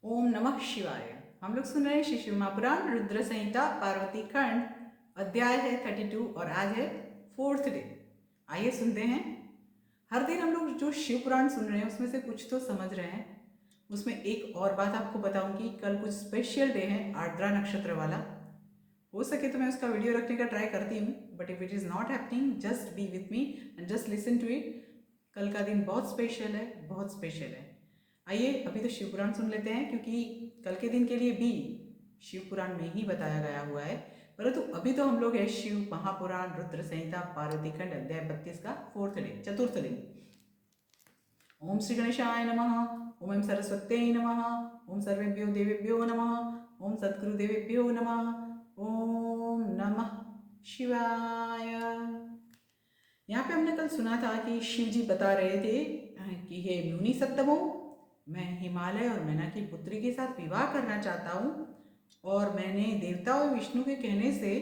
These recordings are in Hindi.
ओम नमः शिवाय। हम लोग सुन रहे हैं श्री शिव महापुराण रुद्र संहिता पार्वती खंड। अध्याय है 32 और आज है 4th डे। आइए सुनते हैं। हर दिन हम लोग जो शिव पुराण सुन रहे हैं उसमें से कुछ तो समझ रहे हैं। उसमें एक और बात आपको बताऊंगी, कल कुछ स्पेशल डे है आर्द्रा नक्षत्र वाला। हो सके तो मैं उसका वीडियो रखने का ट्राई करती हूँ, but if it is not happening just be with me and just listen to it. कल का दिन बहुत स्पेशल है, बहुत स्पेशल है। आइए अभी तो शिव पुराण सुन लेते हैं, क्योंकि कल के दिन के लिए भी शिव पुराण में ही बताया गया हुआ है। परंतु अभी तो हम लोग है शिव महापुराण रुद्र संहिता पार्वती खंड अध्याय 32 का 4th डे, चतुर्थ दिन। ओम श्री गणेशाय नमः। ओम सरस्वत्यै नमः। ओम सर्वेभ्यो देवेभ्यो नमः। ओम सद्गुरुदेवेभ्यो नमः। ओम नमः शिवाय। यहाँ पे हमने कल सुना था कि शिव जी बता रहे थे कि हे मुनि सत्तमो, मैं हिमालय और मैना की पुत्री के साथ विवाह करना चाहता हूँ, और मैंने देवता और विष्णु के कहने से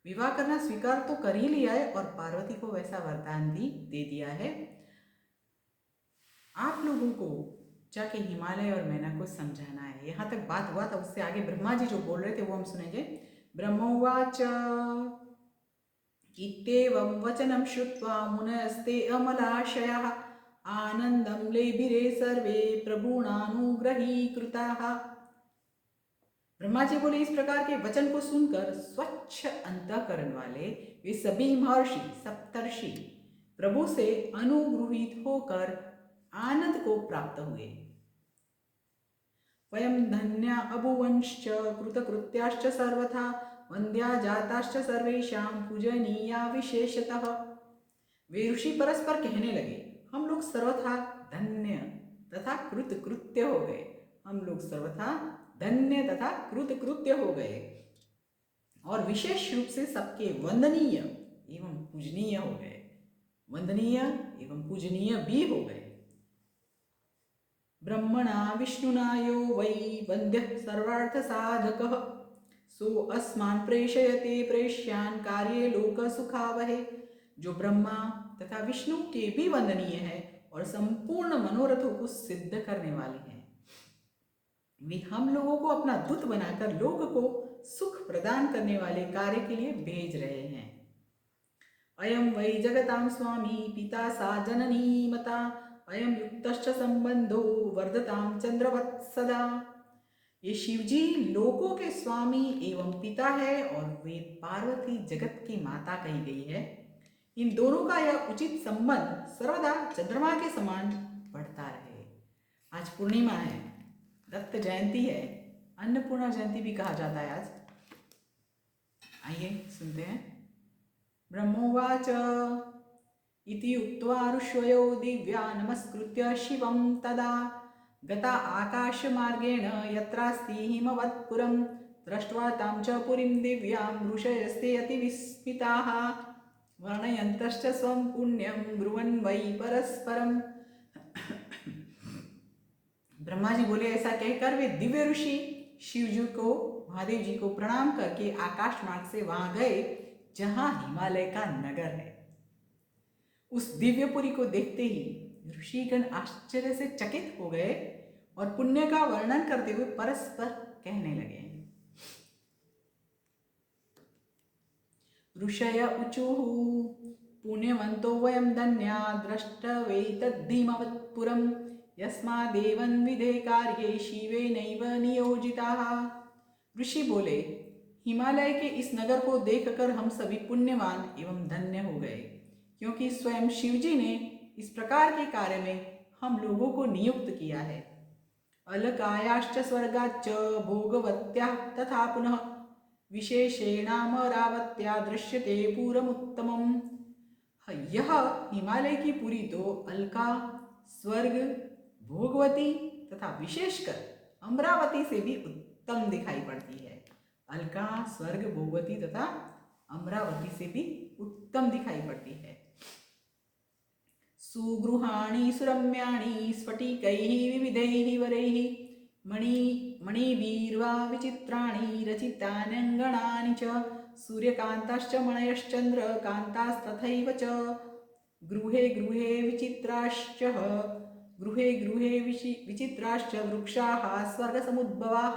विवाह करना स्वीकार तो कर ही लिया है और पार्वती को वैसा वरदान भी दे दिया है। आप लोगों को जाके हिमालय और मैना को समझाना है। यहाँ तक बात हुआ था, उससे आगे ब्रह्मा जी जो बोल रहे थे वो हम सुनेंगे। ब्रह्मोवाच इत्येवं वचनं श्रुत्वा मुनयस्ते अमलाशयाः आनन्दं लेभिरे सर्वे प्रभुणानुग्रहीकृताः। ब्रह्मा जी बोले, इस प्रकार के वचन को सुनकर स्वच्छ अंतःकरण वाले वे सभी महर्षि सप्तर्षि प्रभु से अनुग्रहित होकर आनंद को प्राप्त हुए। वयं धन्या अभुवंश्च कृतकृत्याश्च सर्वथा वंद्या जाताश्च सर्वेषां पूजनीया विशेषतः। वे ऋषि परस्पर कहने लगे, हम लोग सर्वथा धन्य तथा कृतकृत्य हो गए। हम लोग सर्वथा धन्य तथा कृतकृत्य हो गए और विशेष रूप से सबके वंदनीय एवं पूजनीय हो गए। वंदनीय एवं पूजनीय भी हो गए। ब्रह्मणा विष्णुना यो वै वन्द्यः सर्वार्थ साधकः सो अस्मान् प्रेषयते प्रेष्यान् कार्ये लोक सुखावहे। जो ब्रह्मा तथा विष्णु के भी वंदनीय है और संपूर्ण मनोरथों को सिद्ध करने वाले हैं, वे हम लोगों को अपना दूत बनाकर लोक को सुख प्रदान करने वाले कार्य के लिए भेज रहे हैं। अयं वै जगतां स्वामी पिता सा जननी मता अयं युक्तश्च संबंधो वर्धतां चंद्रवत् सदा। ये शिवजी लोकों के स्वामी एवं पिता है और वे पार्वती जगत की माता कही गई है। इन दोनों का यह उचित संबंध सर्वदा चंद्रमा के समान बढ़ता रहे। आज पूर्णिमा है, दत्त जयंती है, अन्नपूर्णा जयंती भी कहा जाता है आज। आइए सुनते हैं। ब्रह्मोवाच इति उक्त्वा ऋषयो दिव्या नमस्कृत्य शिवं तदा गता आकाशमार्गेण यत्रास्ति हिमवत्पुरं दृष्ट्वा तां च पुरीं दिव्यां ऋषयस्ते अतिविस्मिताः वर्णयन्तश्च स्वं पुण्यं ब्रुवन् वै परस्परम्। ब्रह्मा जी बोले, ऐसा कहकर वे दिव्य ऋषि शिव जी को, महादेव जी को प्रणाम करके आकाश मार्ग से वहां गए जहां हिमालय का नगर है। उस दिव्यपुरी को देखते ही ऋषिगण आश्चर्य से चकित हो गए और पुण्य का वर्णन करते हुए परस्पर कहने लगे। ऋषय ऊचुः पुण्यवन्तो वयं धन्या द्रष्टवेतद्धीमवत्पुरम् यस्मादेवन्विधे कार्ये शिवेनैव नियोजिताः। ऋषि बोले, हिमालय के इस नगर को देखकर हम सभी पुण्यवान एवं धन्य हो गए, क्योंकि स्वयं शिवजी ने इस प्रकार के कार्य में हम लोगों को नियुक्त किया है। अलकायाश्च स्वर्गाच्च भोगवत्याः तथा पुनः विशेषेणामरावत्या दृश्यते पूरमुत्तमम्। यह हिमालय की पुरी तो अलका, स्वर्ग, भोगवती तथा विशेषकर अमरावती से भी उत्तम दिखाई पड़ती है। अलका, स्वर्ग, भोगवती तथा अमरावती से भी उत्तम दिखाई पड़ती है। सुगृहाणि सुरम्याणि स्फटिकैः विविधैः वरैः मणिभिर्वा विचित्राणि रचितान्यङ्गणानि च सूर्यकान्ताश्च मणयश्चन्द्रकान्तास्तथैव च गृहे गृहे विचित्राश्च गृहे गृहे विचित्राश्च वृक्षाः स्वर्गसमुद्भवाः।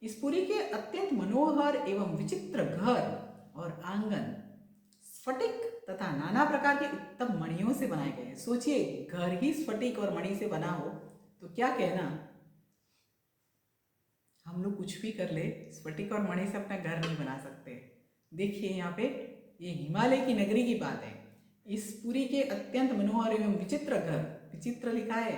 इस पुरी के अत्यंत मनोहर एवं विचित्र घर और आंगन स्फटिक तथा नाना प्रकार के उत्तम मणियों से बनाए गए हैं। सोचिए, घर ही स्फटिक और मणि से बना हो तो क्या कहना। हम लोग कुछ भी कर ले, स्फटिक और मणि से अपना घर नहीं बना सकते। देखिए यहाँ पे ये हिमालय की नगरी की बात है। इस पुरी के अत्यंत मनोहर एवं विचित्र घर, विचित्र लिखा है,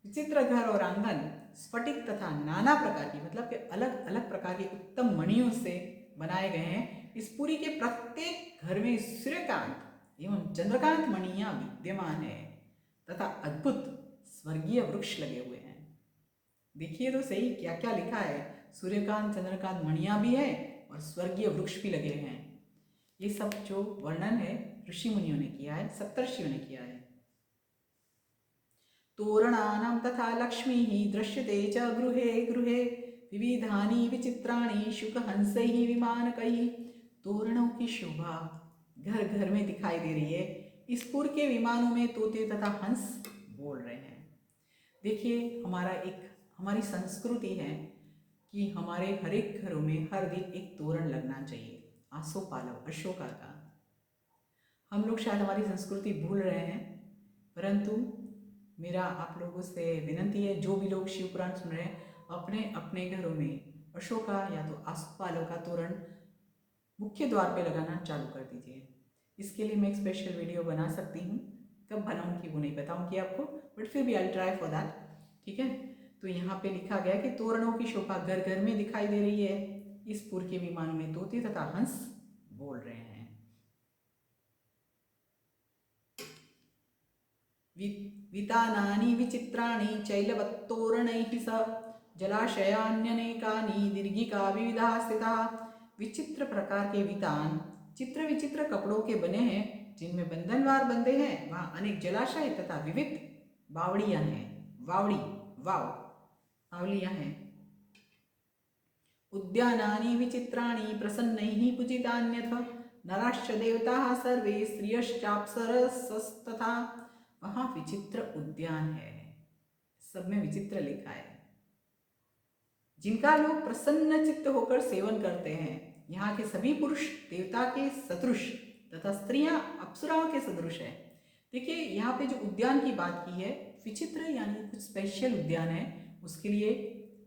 विचित्र घर और आंगन स्फटिक तथा नाना प्रकार की, मतलब कि अलग अलग प्रकार के उत्तम मणियों से बनाए गए हैं। इस पुरी के प्रत्येक घर में सूर्यकांत एवं चंद्रकांत मणियां विद्यमान है तथा अद्भुत स्वर्गीय वृक्ष लगे हुए हैं। देखिए तो सही क्या क्या लिखा है। सूर्यकांत चंद्रकांत मणियां भी है और स्वर्गीय वृक्ष भी लगे हैं। ये सब जो वर्णन है ऋषि मुनियों ने किया है, सप्तर्षियों ने किया है। तोरणानां तथा लक्ष्मीः दृश्यते च गृहे गृहे विविधानि विचित्राणि शुकहंसैः विमानकैः। तोरणों की शोभा घर घर में दिखाई दे रही है। इस पुर के विमानों में तोते तथा हंस बोल रहे हैं। देखिए, हमारी संस्कृति है कि हमारे हर एक घरों में हर दिन एक तोरण लगना चाहिए, आसोपालव, अशोका का। हम लोग शायद हमारी संस्कृति भूल रहे हैं, परंतु मेरा आप लोगों से विनती है, जो भी लोग शिव पुराण सुन रहे हैं, अपने अपने घरों में अशोका या तो आसोपालव का तोरण मुख्य द्वार पे लगाना चालू कर दीजिए। इसके लिए मैं एक स्पेशल वीडियो बना सकती हूँ, कब बनाऊँगी वो नहीं बताऊँगी आपको, बट फिर भी आई ट्राई फॉर दैट। ठीक है, तो यहाँ पे लिखा गया कि तोरणों की शोभा घर घर में दिखाई दे रही है। इस पुर के विमानों में तोते तथा हंस बोल रहे हैं। वितानानि विचित्राणि चैलवत्तोरणैः स जलाशयान्यनेकानि दीर्घिका विविधा स्थिताः। विचित्र प्रकार के वितान चित्र विचित्र कपड़ों के बने हैं, जिनमें बंधनवार बंधे हैं। वहाँ अनेक जलाशय तथा विविध बावड़ियां हैं। बावड़ियां हैं। उद्यानानि विचित्राणि प्रसन्नैः पूजितान्यथ नराश्च देवताः सर्वे स्त्रियश्चाप्सरसस्तथा। वहाँ विचित्र उद्यान है, सब में विचित्र लिखा है, जिनका लोग प्रसन्न चित्त होकर सेवन करते हैं। यहाँ के सभी पुरुष देवता के सदृश तथा स्त्रियां अप्सराओं के सदृश है। देखिए, यहाँ पे जो उद्यान की बात की है, विचित्र यानी कुछ स्पेशल उद्यान है, उसके लिए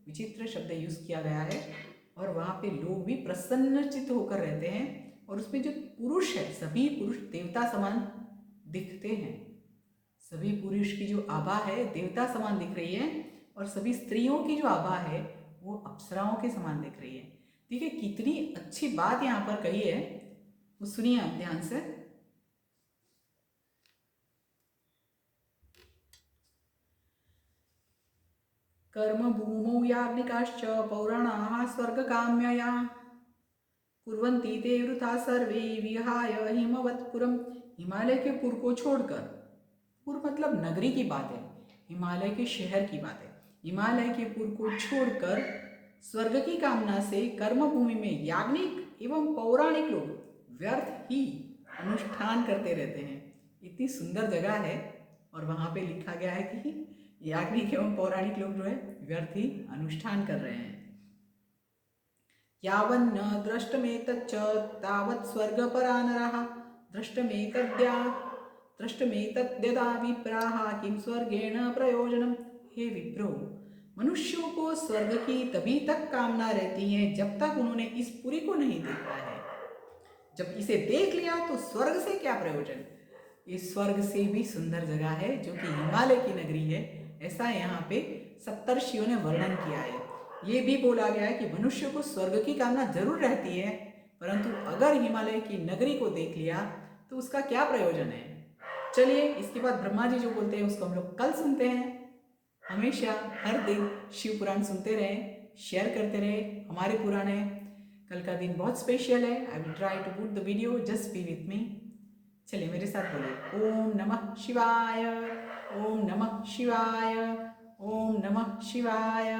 विचित्र शब्द यूज किया गया है। और वहाँ पे लोग भी प्रसन्न चित्त होकर रहते हैं। और उसमें जो पुरुष है, सभी पुरुष देवता समान दिखते हैं। सभी पुरुष की जो आभा है देवता समान दिख रही है, और सभी स्त्रियों की जो आभा है वो अप्सराओं के समान दिख रही है। देखिए, कितनी अच्छी बात यहाँ पर कही है, वो सुनिए आप ध्यान से। कर्म भूमौ याज्ञिकाश्च पौराणाः स्वर्गकाम्यया कुर्वन्ति ते वृथा सर्वे विहाय हिमवत्पुरम। हिमालय के पुर को छोड़कर, पुर मतलब नगरी की बात है, हिमालय के शहर की बात है। हिमालय के पुर को छोड़कर स्वर्ग की कामना से कर्मभूमि में याज्ञिक एवं पौराणिक लोग व्यर्थ ही अनुष्ठान करते रहते हैं। इतनी सुंदर जगह है, और वहाँ पे लिखा गया है कि याज्ञिक एवं पौराणिक लोग जो है व्यर्थ ही अनुष्ठान कर रहे हैं। यावन्न दृष्टमेतच्च तावत् स्वर्गपरा नरः दृष्टमेतद्यदा विप्राः किं स्वर्गेण प्रयोजनम्। हे विप्रो, मनुष्यों को स्वर्ग की तभी तक कामना रहती है जब तक उन्होंने इस पुरी को नहीं देखा है। जब इसे देख लिया तो स्वर्ग से क्या प्रयोजन। इस स्वर्ग से भी सुंदर जगह है जो कि हिमालय की नगरी है, ऐसा यहाँ पे सप्तर्षियों ने वर्णन किया है। ये भी बोला गया है कि मनुष्य को स्वर्ग की कामना जरूर रहती है, परंतु अगर हिमालय की नगरी को देख लिया तो उसका क्या प्रयोजन है। चलिए, इसके बाद ब्रह्मा जी जो बोलते हैं उसको हम लोग कल सुनते हैं। हमेशा हर दिन शिव पुराण सुनते रहें, शेयर करते रहे हमारे पुराण है। कल का दिन बहुत स्पेशल है। I will try to put the video, just be with me. चलिए मेरे साथ बोलिए, ओम नमः शिवाय, ओम नमः शिवाय, ओम नमः शिवाय।